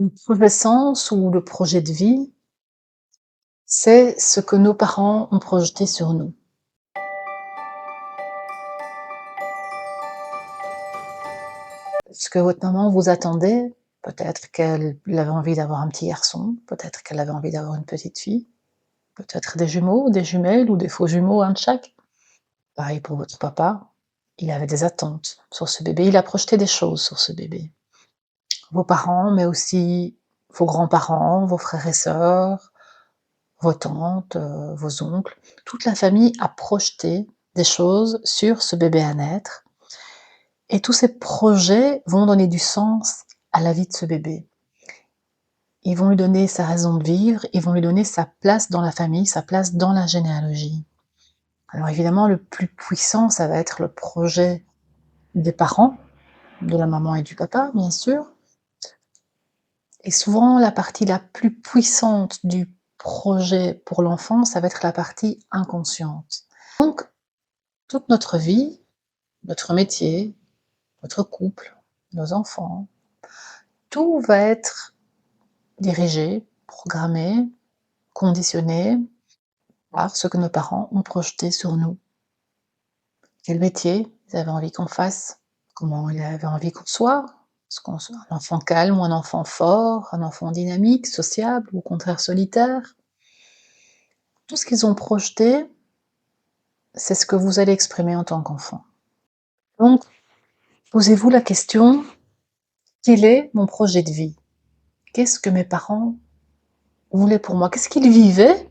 Le projet sens ou le projet de vie, c'est ce que nos parents ont projeté sur nous. Ce que votre maman vous attendait, peut-être qu'elle avait envie d'avoir un petit garçon, peut-être qu'elle avait envie d'avoir une petite fille, peut-être des jumeaux, des jumelles ou des faux jumeaux, un de chaque. Pareil pour votre papa, il avait des attentes sur ce bébé, il a projeté des choses sur ce bébé. Vos parents, mais aussi vos grands-parents, vos frères et sœurs, vos tantes, vos oncles, toute la famille a projeté des choses sur ce bébé à naître et tous ces projets vont donner du sens à la vie de ce bébé. Ils vont lui donner sa raison de vivre, ils vont lui donner sa place dans la famille, sa place dans la généalogie. Alors évidemment, le plus puissant, ça va être le projet des parents, de la maman et du papa, bien sûr. Et souvent, la partie la plus puissante du projet pour l'enfant, ça va être la partie inconsciente. Donc, toute notre vie, notre métier, notre couple, nos enfants, tout va être dirigé, programmé, conditionné par ce que nos parents ont projeté sur nous. Quel métier ils avaient envie qu'on fasse, comment ils avaient envie qu'on soit, est-ce qu'on soit un enfant calme ou un enfant fort, un enfant dynamique, sociable ou au contraire solitaire. Tout ce qu'ils ont projeté, c'est ce que vous allez exprimer en tant qu'enfant. Donc, posez-vous la question: quel est mon projet de vie? Qu'est-ce que mes parents voulaient pour moi? Qu'est-ce qu'ils vivaient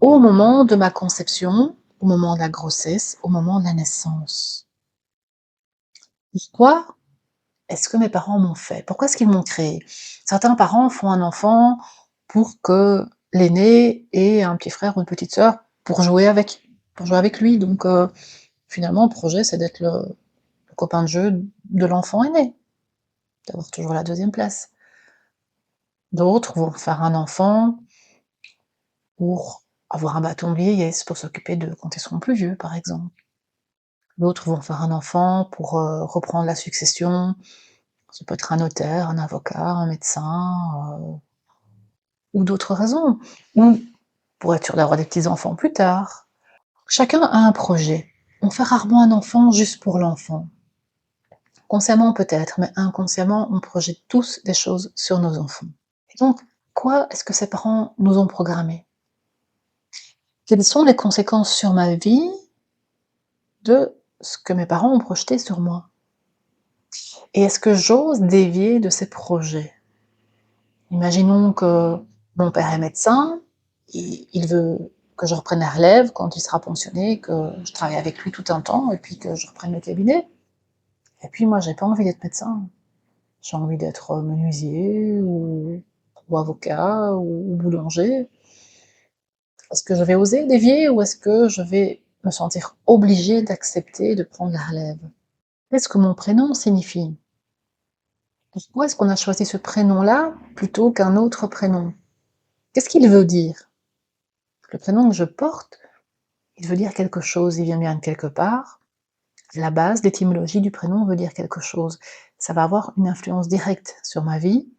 au moment de ma conception, au moment de la grossesse, au moment de la naissance? Pourquoi est-ce que mes parents m'ont fait? Pourquoi est-ce qu'ils m'ont créé? Certains parents font un enfant pour que l'aîné ait un petit frère ou une petite sœur pour jouer avec lui. Donc, finalement, le projet, c'est d'être le copain de jeu de l'enfant aîné, d'avoir toujours la deuxième place. D'autres vont faire un enfant pour avoir un bâton de vieillesse, pour s'occuper d'eux quand ils seront plus vieux, par exemple. D'autres vont faire un enfant pour, reprendre la succession. Ça peut être un notaire, un avocat, un médecin, ou d'autres raisons. Ou pour être sûr d'avoir des petits-enfants plus tard. Chacun a un projet. On fait rarement un enfant juste pour l'enfant. Consciemment peut-être, mais inconsciemment, on projette tous des choses sur nos enfants. Et donc, quoi est-ce que ces parents nous ont programmés? Quelles sont les conséquences sur ma vie de ce que mes parents ont projeté sur moi? Et est-ce que j'ose dévier de ces projets? Imaginons que mon père est médecin, il veut que je reprenne la relève quand il sera pensionné, que je travaille avec lui tout un temps et puis que je reprenne le cabinet. Et puis moi, j'ai pas envie d'être médecin. J'ai envie d'être, menuisier ou avocat ou boulanger. Est-ce que je vais oser dévier ou est-ce que je vais me sentir obligée d'accepter de prendre la relève? Qu'est-ce que mon prénom signifie? Pourquoi est-ce qu'on a choisi ce prénom-là plutôt qu'un autre prénom? Qu'est-ce qu'il veut dire? Le prénom que je porte, il veut dire quelque chose, il vient bien de quelque part. La base, l'étymologie du prénom veut dire quelque chose. Ça va avoir une influence directe sur ma vie,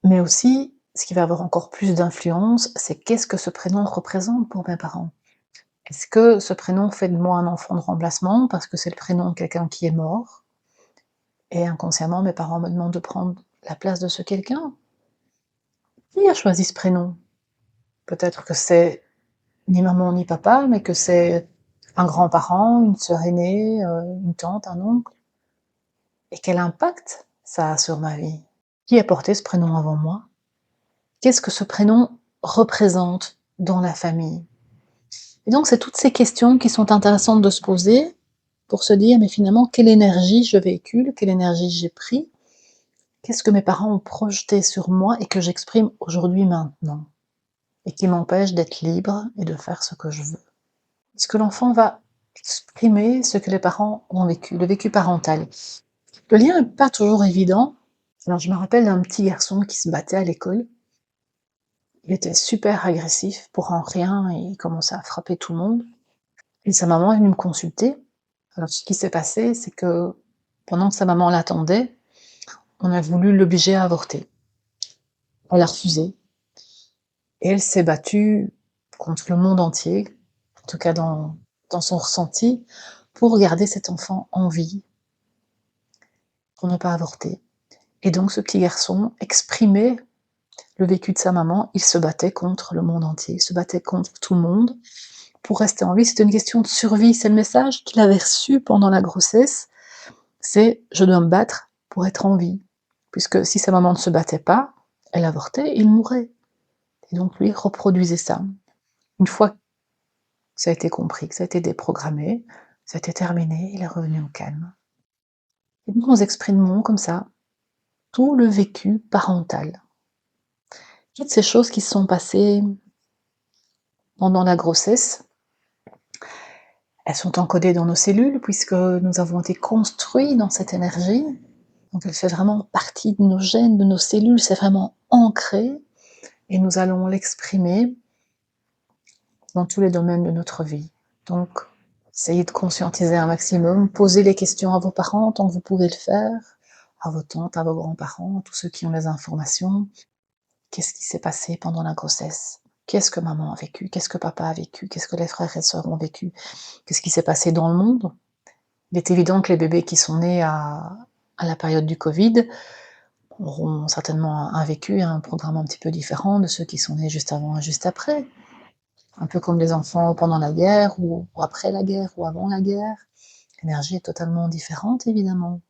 mais aussi, ce qui va avoir encore plus d'influence, c'est qu'est-ce que ce prénom représente pour mes parents? Est-ce que ce prénom fait de moi un enfant de remplacement parce que c'est le prénom de quelqu'un qui est mort et inconsciemment mes parents me demandent de prendre la place de ce quelqu'un? Qui a choisi ce prénom? Peut-être que c'est ni maman ni papa, mais que c'est un grand-parent, une sœur aînée, une tante, un oncle. Et quel impact ça a sur ma vie? Qui a porté ce prénom avant moi? Qu'est-ce que ce prénom représente dans la famille? Et donc c'est toutes ces questions qui sont intéressantes de se poser pour se dire: «Mais finalement, quelle énergie je véhicule? Quelle énergie j'ai pris? Qu'est-ce que mes parents ont projeté sur moi et que j'exprime aujourd'hui, maintenant?» et qui m'empêche d'être libre et de faire ce que je veux. Est-ce que l'enfant va exprimer ce que les parents ont vécu, le vécu parental? Le lien est pas toujours évident. Alors je me rappelle d'un petit garçon qui se battait à l'école. Il était super agressif, pour un rien, il commençait à frapper tout le monde et sa maman est venue me consulter. Alors ce qui s'est passé, c'est que pendant que sa maman l'attendait, on a voulu l'obliger à avorter. Elle a refusé et elle s'est battue contre le monde entier, en tout cas dans son ressenti, pour garder cet enfant en vie, pour ne pas avorter. Et donc ce petit garçon exprimait le vécu de sa maman, il se battait contre le monde entier, il se battait contre tout le monde pour rester en vie. C'était une question de survie, c'est le message qu'il avait reçu pendant la grossesse, c'est: «Je dois me battre pour être en vie». Puisque si sa maman ne se battait pas, elle avortait, il mourait. Et donc lui reproduisait ça. Une fois que ça a été compris, que ça a été déprogrammé, ça a été terminé, il est revenu au calme. Et donc nous exprimons comme ça tout le vécu parental. Toutes ces choses qui se sont passées pendant la grossesse, elles sont encodées dans nos cellules puisque nous avons été construits dans cette énergie. Donc elle fait vraiment partie de nos gènes, de nos cellules, c'est vraiment ancré et nous allons l'exprimer dans tous les domaines de notre vie. Donc, essayez de conscientiser un maximum, posez les questions à vos parents tant que vous pouvez le faire, à vos tantes, à vos grands-parents, à tous ceux qui ont les informations. Qu'est-ce qui s'est passé pendant la grossesse? Qu'est-ce que maman a vécu? Qu'est-ce que papa a vécu? Qu'est-ce que les frères et sœurs ont vécu? Qu'est-ce qui s'est passé dans le monde? Il est évident que les bébés qui sont nés à la période du Covid auront certainement un vécu, un programme un petit peu différent de ceux qui sont nés juste avant et juste après. Un peu comme les enfants pendant la guerre ou après la guerre ou avant la guerre. L'énergie est totalement différente évidemment.